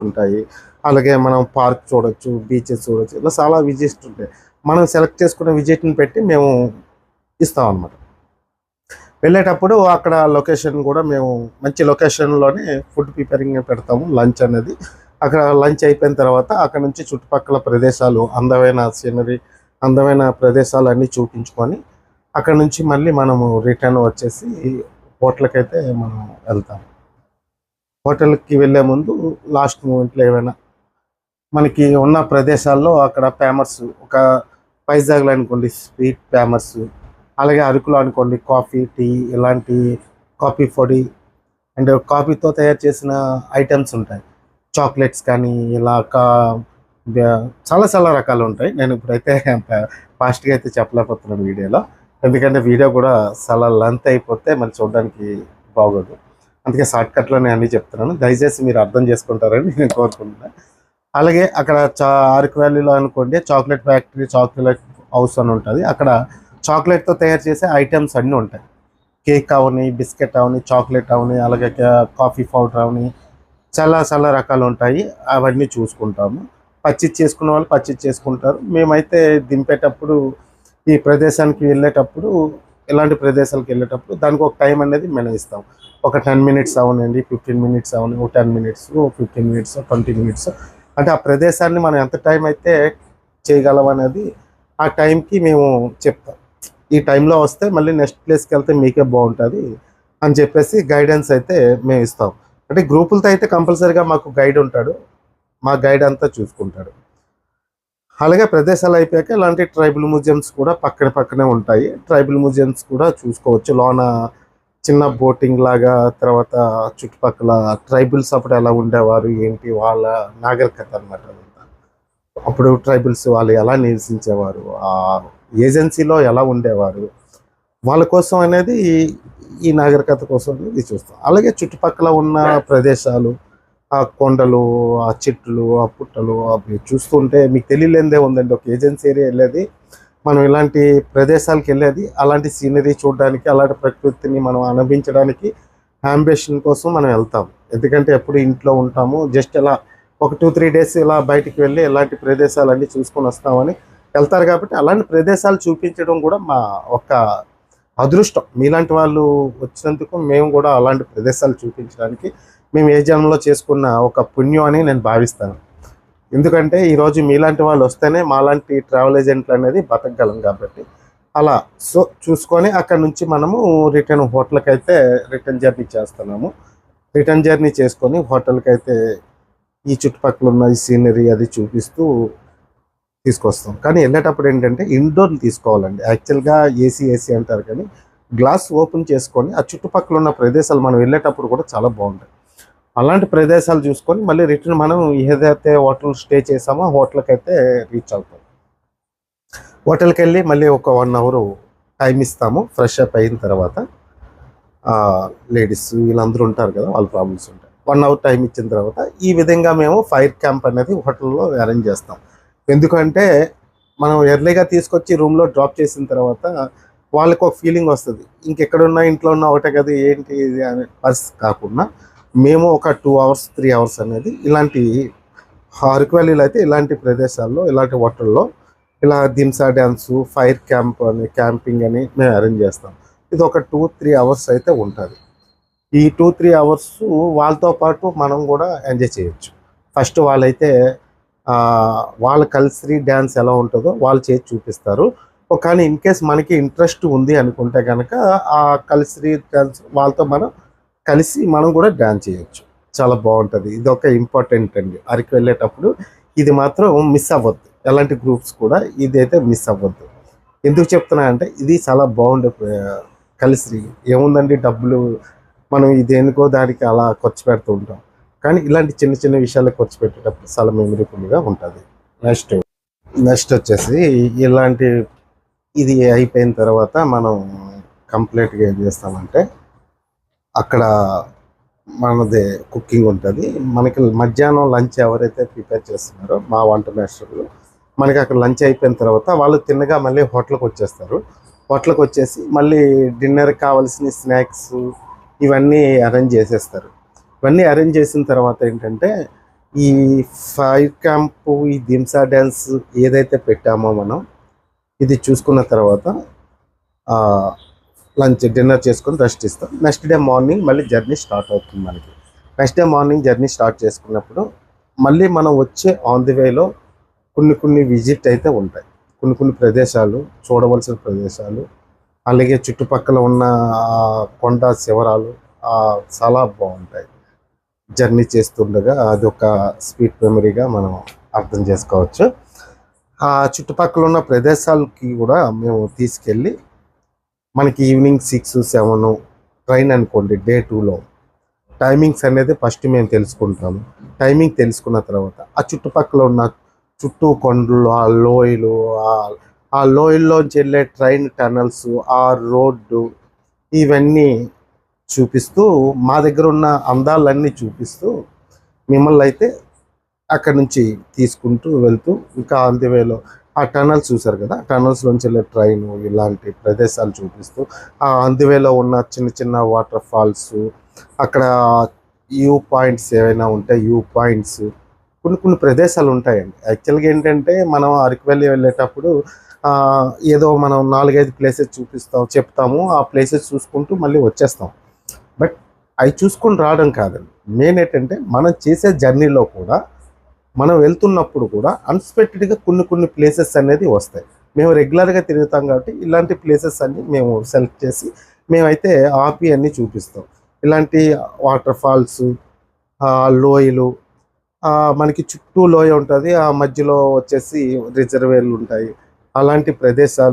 ఉంటాయి. అలాగే మనం పార్క్ చూడొచ్చు, బీచెస్ చూడొచ్చు. ఇలా చాలా విజిట్స్ ఉంటాయి. మనం సెలెక్ట్ చేసుకున్న విజిట్‌ని పెట్టి మేము ఇస్తామనమాట. వెళ్ళేటప్పుడు అక్కడ లొకేషన్ కూడా మేము మంచి లొకేషన్‌లోనే ఫుడ్ ప్రిపేరింగ్ పెడతాము లంచ్ అనేది. అక్కడ లంచ్ అయిపోయిన తర్వాత అక్కడ నుంచి చుట్టుపక్కల ప్రదేశాలు, అందమైన సీనరీ, అందమైన ప్రదేశాలన్నీ చూపించుకొని అక్కడ నుంచి మళ్ళీ మనము రిటర్న్ వచ్చేసి హోటల్‌కైతే మనం వెళ్తాం. హోటల్‌కి వెళ్ళే ముందు లాస్ట్ మూమెంట్‌లో ఏవైనా మనకి ఉన్న ప్రదేశాల్లో అక్కడ ఫేమస్ ఒక వైజాగ్‌లో అనుకోండి స్వీట్ ఫేమస్. అలాగే అరకులో అనుకోండి కాఫీ, టీ ఇలాంటి కాఫీ పొడి అండ్ కాఫీతో తయారు చేసిన ఐటెమ్స్ ఉంటాయి. చాక్లెట్స్ కానీ ఇలా చాలా చాలా రకాలు ఉంటాయి. నేను ఇప్పుడైతే ఫాస్ట్‌గా అయితే చెప్పలేకపోతున్నాను వీడియోలో. ఎందుకంటే వీడియో కూడా చాలా లెంత్ అయిపోతే మరి చూడడానికి బాగోదు. అందుకే షార్ట్‌కట్‌లోనే అన్నీ చెప్తున్నాను. దయచేసి మీరు అర్థం చేసుకుంటారని నేను కోరుకుంటున్నాను. అలాగే అక్కడ అరకు వ్యాలీలో అనుకోండి చాక్లెట్ ఫ్యాక్టరీ, చాక్లెట్ హౌస్ అని ఉంటుంది. అక్కడ చాక్లెట్తో తయారు చేసే ఐటమ్స్ అన్నీ ఉంటాయి. కేక్ అవని, బిస్కెట్ అవని, చాక్లెట్ అవని, అలాగే కాఫీ పౌడర్ అవని చాలా చాలా రకాలు ఉంటాయి. అవన్నీ చూసుకుంటాము. పర్చేజ్ చేసుకున్న వాళ్ళు పర్చేజ్ చేసుకుంటారు. మేమైతే దింపేటప్పుడు ఈ ప్రదేశానికి వెళ్ళేటప్పుడు ఇలాంటి ప్రదేశాలకు వెళ్ళేటప్పుడు దానికి ఒక టైం అనేది మనం ఇస్తాం. ఒక 10 మినిట్స్ అవనండి, 15 మినిట్స్ అవని, 10 మినిట్స్, 15 మినిట్స్, 20 మినిట్స్ అంటే ఆ ప్రదేశాన్ని మనం ఎంత టైం అయితే చేయగలం అనేది ఆ టైంకి మేము చెప్తాం. ఈ టైంలో వస్తే మళ్ళీ నెక్స్ట్ ప్లేస్కి వెళ్తే మీకే బాగుంటుంది అని చెప్పేసి గైడెన్స్ అయితే మేము ఇస్తాం. అంటే గ్రూపులతో అయితే కంపల్సరీగా మాకు గైడ్ ఉంటాడు. మా గైడ్ అంతా చూసుకుంటాడు. అలాగే ప్రదేశాలు అయిపోయాక ఇలాంటి ట్రైబల్ మ్యూజియంస్ కూడా పక్కన పక్కనే ఉంటాయి. ట్రైబల్ మ్యూజియంస్ కూడా చూసుకోవచ్చు. లోన చిన్న బోటింగ్ లాగా, తర్వాత చుట్టుపక్కల ట్రైబల్స్ అప్పుడు ఎలా ఉండేవారు ఏంటి వాళ్ళ నాగరికత అనమాట. అప్పుడు ట్రైబల్స్ వాళ్ళు ఎలా నివసించేవారు, ఆ ఏజెన్సీలో ఎలా ఉండేవారు, వాళ్ళ కోసం అనేది ఈ నాగరికత కోసం అనేది చూస్తాం. అలాగే చుట్టుపక్కల ఉన్న ప్రదేశాలు, ఆ కొండలు, ఆ చెట్లు, ఆ పుట్టలు అవి చూస్తుంటే మీకు తెలియలేదే ఉందండి. ఒక ఏజెన్సీ ఏరియా వెళ్ళేది, మనం ఇలాంటి ప్రదేశాలకు వెళ్ళేది అలాంటి సీనరీ చూడడానికి, అలాంటి ప్రకృతిని మనం అనుభవించడానికి, అంబిషన్ కోసం మనం వెళ్తాం. ఎందుకంటే ఎప్పుడు ఇంట్లో ఉంటాము, జస్ట్ ఇలా ఒక 2-3 డేస్ ఇలా బయటికి వెళ్ళి ఇలాంటి ప్రదేశాలన్నీ చూసుకొని వస్తామని వెళ్తారు. కాబట్టి అలాంటి ప్రదేశాలు చూపించడం కూడా మా ఒక అదృష్టం. మీలాంటి వాళ్ళు వచ్చినందుకు మేము కూడా అలాంటి ప్రదేశాలు చూపించడానికి మేము ఏ జన్మలో చేసుకున్న ఒక పుణ్యం అని నేను భావిస్తాను. ఎందుకంటే ఈరోజు మీలాంటి వాళ్ళు వస్తేనే మాలాంటి ట్రావెల్ ఏజెంట్లు అనేది బతకగలం. కాబట్టి అలా చూసుకొని అక్కడ నుంచి మనము రిటర్న్ హోటల్కి అయితే రిటర్న్ జర్నీ చేస్తున్నాము. రిటర్న్ జర్నీ చేసుకొని హోటల్కి అయితే ఈ చుట్టుపక్కల ఉన్న ఈ సీనరీ అది చూపిస్తూ తీసుకొస్తాం. కానీ వెళ్ళేటప్పుడు ఏంటంటే ఇండోర్లు తీసుకోవాలండి. యాక్చువల్గా ఏసీ అంటారు, కానీ గ్లాస్ ఓపెన్ చేసుకొని ఆ చుట్టుపక్కల ఉన్న ప్రదేశాలు మనం వెళ్ళేటప్పుడు కూడా చాలా బాగుంటాయి. అలాంటి ప్రదేశాలు చూసుకొని మళ్ళీ రిటర్న్ మనం ఏదైతే హోటల్ స్టే చేసామో హోటల్కి అయితే రీచ్ అవుతాం. హోటల్కి వెళ్ళి మళ్ళీ ఒక 1 అవర్ టైం ఇస్తాము. ఫ్రెష్ అప్ అయిన తర్వాత లేడీస్ వీళ్ళందరూ ఉంటారు కదా, వాళ్ళ ప్రాబ్లమ్స్ ఉంటాయి. 1 అవర్ టైం ఇచ్చిన తర్వాత ఈ విధంగా మేము ఫైర్ క్యాంప్ అనేది హోటల్లో అరేంజ్ చేస్తాం. ఎందుకంటే మనం ఎర్లీగా తీసుకొచ్చి రూమ్లో డ్రాప్ చేసిన తర్వాత వాళ్ళకి ఒక ఫీలింగ్ వస్తుంది, ఇంకెక్కడున్నా ఇంట్లో ఉన్న ఒకటే కదా ఏంటి ఇది అనే పరిస్థితి కాకుండా మేము ఒక 2 అవర్స్ 3 అవర్స్ అనేది ఇలాంటి అరకు వ్యాలీలో అయితే ఇలాంటి ప్రదేశాల్లో ఇలాంటి హోటల్లో ఇలా దింసా డ్యాన్సు, ఫైర్ క్యాంప్ అని, క్యాంపింగ్ అని మేము అరేంజ్ చేస్తాం. ఇది ఒక 2-3 అవర్స్ అయితే ఉంటుంది. ఈ 2-3 అవర్స్ వాళ్ళతో పాటు మనం కూడా ఎంజాయ్ చేయొచ్చు. ఫస్ట్ వాళ్ళైతే వాళ్ళ కల్చరీ డ్యాన్స్ ఎలా ఉంటుందో వాళ్ళు చేసి చూపిస్తారు. కానీ ఇన్ కేస్ మనకి ఇంట్రెస్ట్ ఉంది అనుకుంటే కనుక ఆ కల్చరీ డ్యాన్స్ వాళ్ళతో మనం కలిసి మనం కూడా డ్యాన్స్ చేయొచ్చు. చాలా బాగుంటుంది. ఇది ఒక ఇంపార్టెంట్ అండి అరకు వెళ్ళేటప్పుడు. ఇది మాత్రం మిస్ అవ్వద్దు. ఎలాంటి గ్రూప్స్ కూడా ఇదైతే మిస్ అవ్వద్దు. ఎందుకు చెప్తున్నా అంటే ఇది చాలా బాగుండే కల్చరీ. ఏముందండి డబ్బులు మనం దేనికో దానికి అలా ఖర్చు పెడుతూ ఉంటాం. కానీ ఇలాంటి చిన్న చిన్న విషయాలకు ఖర్చు పెట్టేటప్పుడు చాలా మెమరబుల్గా ఉంటుంది. నెక్స్ట్ వచ్చేసి ఇలాంటి ఇది అయిపోయిన తర్వాత మనం కంప్లీట్గా ఏం చేస్తామంటే అక్కడ మనది కుకింగ్ ఉంటుంది. మనకి మధ్యాహ్నం లంచ్ ఎవరైతే ప్రిపేర్ చేస్తున్నారో మా వంట మాస్టర్లు, మనకి అక్కడ లంచ్ అయిపోయిన తర్వాత వాళ్ళు తిన్నగా మళ్ళీ హోటల్కి వచ్చేస్తారు. హోటల్కి వచ్చేసి మళ్ళీ డిన్నర్కి కావాల్సిన స్నాక్స్ ఇవన్నీ అరేంజ్ చేసేస్తారు. ఇవన్నీ అరేంజ్ చేసిన తర్వాత ఏంటంటే ఈ ఫైర్ క్యాంపు, ఈ దింసా డ్యాన్స్ ఏదైతే పెట్టామో మనం, ఇది చూసుకున్న తర్వాత లంచ్ డిన్నర్ చేసుకొని రెస్ట్ ఇస్తాం. నెక్స్ట్ డే మార్నింగ్ మళ్ళీ జర్నీ స్టార్ట్ అవుతుంది మనకి. Next day morning journey start చేసుకున్నప్పుడు మళ్ళీ మనం వచ్చే ఆన్ ది వేలో కొన్ని విజిట్ అయితే ఉంటాయి. కొన్ని ప్రదేశాలు, చూడవలసిన ప్రదేశాలు, అలాగే చుట్టుపక్కల ఉన్న కొండ శివరాలు చాలా బాగుంటాయి. జర్నీ చేస్తుండగా అది ఒక స్వీట్ మెమరీగా మనం అర్థం చేసుకోవచ్చు. ఆ చుట్టుపక్కల ఉన్న ప్రదేశాలకి కూడా మేము తీసుకెళ్ళి, మనకి ఈవినింగ్ 6, 7 ట్రైన్ అనుకోండి, డే 2లో టైమింగ్స్ అనేది ఫస్ట్ మేము తెలుసుకుంటాము. టైమింగ్ తెలుసుకున్న తర్వాత ఆ చుట్టుపక్కల ఉన్న చుట్టూ కొండలు, ఆ లోయలు, ఆ లోయల్లోంచి వెళ్ళే ట్రైన్ టనల్స్, ఆ రోడ్డు, ఇవన్నీ చూపిస్తూ, మా దగ్గర ఉన్న అందాలన్నీ చూపిస్తూ మిమ్మల్ని అయితే అక్కడి నుంచి తీసుకుంటూ వెళ్తూ, ఇంకా ఆన్ ది వేలో ఆ టనల్స్ చూసారు కదా, టనల్స్లోంచి వెళ్ళే ట్రైన్, ఇలాంటి ప్రదేశాలు చూపిస్తూ, ఆ ఆన్ ది వేలో ఉన్న చిన్న వాటర్ ఫాల్స్, అక్కడ వ్యూ పాయింట్స్ ఏవైనా ఉంటాయి, వ్యూ పాయింట్స్, కొన్ని ప్రదేశాలు ఉంటాయండి. యాక్చువల్గా ఏంటంటే మనం అరకు వ్యాలీ వెళ్ళేటప్పుడు ఏదో మనం 4-5 ప్లేసెస్ చెప్తాము, ఆ ప్లేసెస్ చూసుకుంటూ మళ్ళీ వచ్చేస్తాం. బట్ అవి చూసుకొని రావడం కాదండి. మెయిన్ ఏంటంటే మనం చేసే జర్నీలో కూడా, మనం వెళ్తున్నప్పుడు కూడా అన్ఎక్స్పెక్టెడ్గా కొన్ని ప్లేసెస్ అనేది వస్తాయి. మేము రెగ్యులర్గా తిరుగుతాం కాబట్టి ఇలాంటి ప్లేసెస్ అన్నీ మేము సెలెక్ట్ చేసి మేమైతే ఆపి అన్నీ చూపిస్తాం. ఇలాంటి వాటర్ ఫాల్స్, లోయలు, మనకి చుట్టూ లోయ ఉంటుంది, ఆ మధ్యలో వచ్చేసి రిజర్వేర్లు ఉంటాయి. అలాంటి ప్రదేశాలు